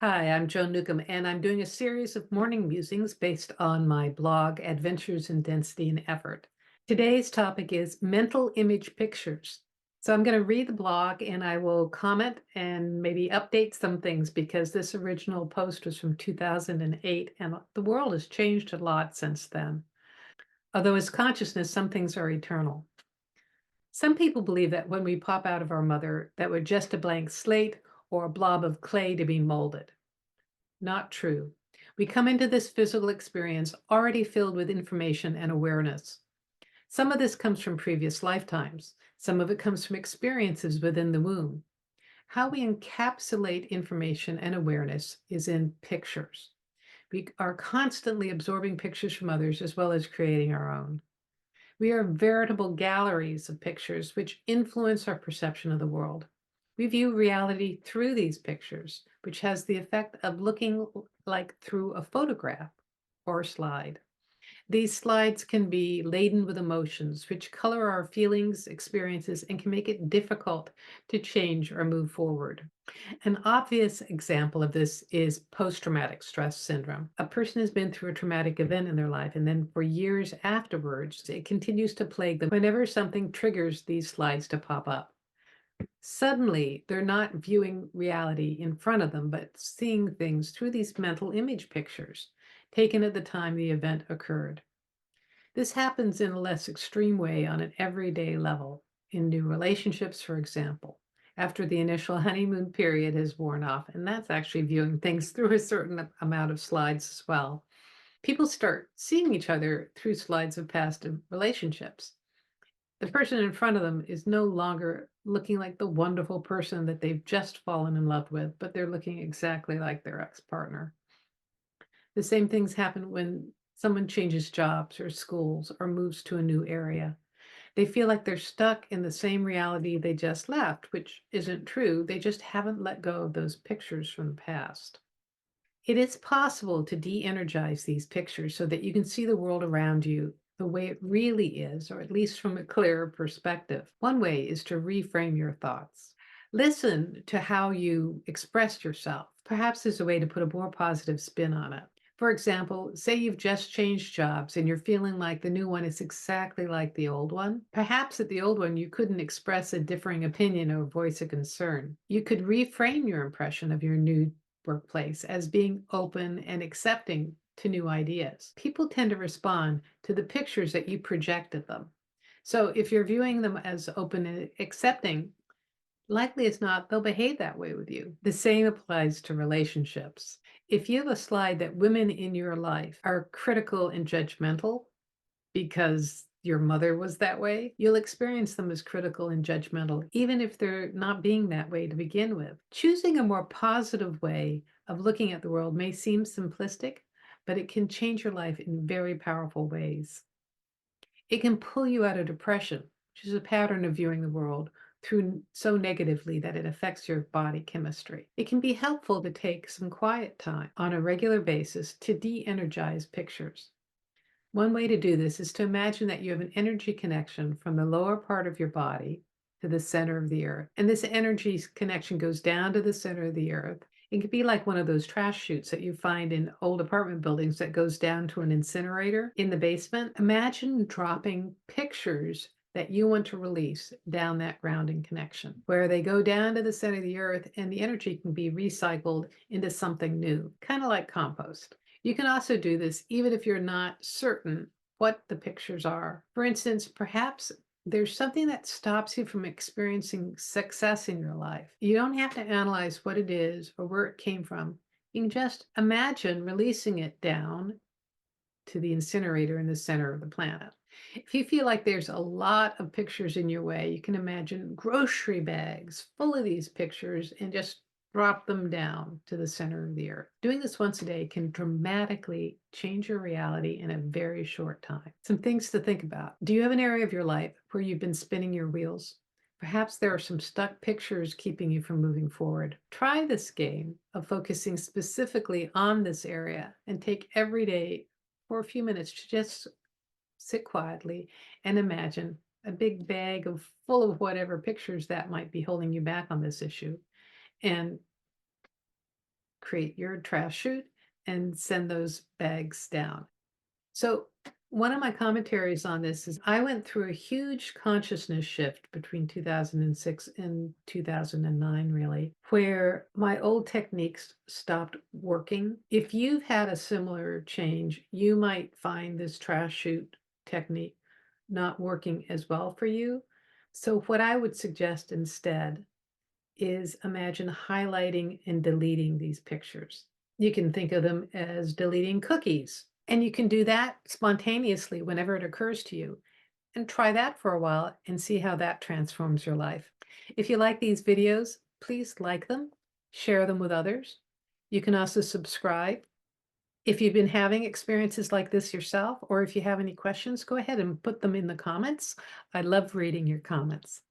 Hi, I'm Joan Newcomb, and I'm doing a series of morning musings based on my blog, Adventures in Density and Effort. Today's topic is mental image pictures. So I'm going to read the blog and I will comment and maybe update some things because this original post was from 2008 and the world has changed a lot since then. Although as consciousness, some things are eternal. Some people believe that when we pop out of our mother, that we're just a blank slate or a blob of clay to be molded. Not true. We come into this physical experience already filled with information and awareness. Some of this comes from previous lifetimes. Some of it comes from experiences within the womb. How we encapsulate information and awareness is in pictures. We are constantly absorbing pictures from others as well as creating our own. We are veritable galleries of pictures which influence our perception of the world. We view reality through these pictures, which has the effect of looking like through a photograph or a slide. These slides can be laden with emotions, which color our feelings, experiences, and can make it difficult to change or move forward. An obvious example of this is post-traumatic stress syndrome. A person has been through a traumatic event in their life, and then for years afterwards, it continues to plague them whenever something triggers these slides to pop up. Suddenly, they're not viewing reality in front of them, but seeing things through these mental image pictures taken at the time the event occurred. This happens in a less extreme way on an everyday level, in new relationships, for example, after the initial honeymoon period has worn off, and that's actually viewing things through a certain amount of slides as well. People start seeing each other through slides of past relationships. The person in front of them is no longer looking like the wonderful person that they've just fallen in love with, but they're looking exactly like their ex-partner. The same things happen when someone changes jobs or schools or moves to a new area. They feel like they're stuck in the same reality they just left, which isn't true. They just haven't let go of those pictures from the past. It is possible to de-energize these pictures so that you can see the world around you the way it really is, or at least from a clearer perspective. One way is to reframe your thoughts. Listen to how you express yourself. Perhaps there's a way to put a more positive spin on it. For example, say you've just changed jobs and you're feeling like the new one is exactly like the old one. Perhaps at the old one, you couldn't express a differing opinion or voice a concern. You could reframe your impression of your new workplace as being open and accepting to new ideas. People tend to respond to the pictures that you project at them. So if you're viewing them as open and accepting, likely as not, they'll behave that way with you. The same applies to relationships. If you have a slide that women in your life are critical and judgmental because your mother was that way, you'll experience them as critical and judgmental, even if they're not being that way to begin with. Choosing a more positive way of looking at the world may seem simplistic, but it can change your life in very powerful ways. It can pull you out of depression, which is a pattern of viewing the world through so negatively that it affects your body chemistry. It can be helpful to take some quiet time on a regular basis to de-energize pictures. One way to do this is to imagine that you have an energy connection from the lower part of your body to the center of the earth. And this energy connection goes down to the center of the earth. It could be like one of those trash chutes that you find in old apartment buildings that goes down to an incinerator in the basement. Imagine dropping pictures that you want to release down that grounding connection, where they go down to the center of the earth and the energy can be recycled into something new, kind of like compost. You can also do this even if you're not certain what the pictures are. For instance, perhaps there's something that stops you from experiencing success in your life. You don't have to analyze what it is or where it came from. You can just imagine releasing it down to the incinerator in the center of the planet. If you feel like there's a lot of pictures in your way, you can imagine grocery bags full of these pictures and just drop them down to the center of the earth. Doing this once a day can dramatically change your reality in a very short time. Some things to think about. Do you have an area of your life where you've been spinning your wheels? Perhaps there are some stuck pictures keeping you from moving forward. Try this game of focusing specifically on this area and take every day for a few minutes to just sit quietly and imagine a big bag of full of whatever pictures that might be holding you back on this issue and create your trash chute and send those bags down. So one of my commentaries on this is I went through a huge consciousness shift between 2006 and 2009, really, where my old techniques stopped working. If you've had a similar change, you might find this trash chute technique not working as well for you. So what I would suggest instead is imagine highlighting and deleting these pictures. You can think of them as deleting cookies, and you can do that spontaneously whenever it occurs to you. And try that for a while and see how that transforms your life. If you like these videos, please like them, share them with others. You can also subscribe. If you've been having experiences like this yourself, or if you have any questions, go ahead and put them in the comments. I love reading your comments.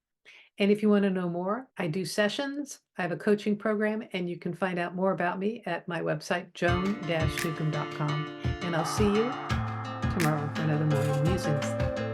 And if you want to know more, I do sessions, I have a coaching program, and you can find out more about me at my website, joan-newcomb.com. And I'll see you tomorrow for another Morning Musings.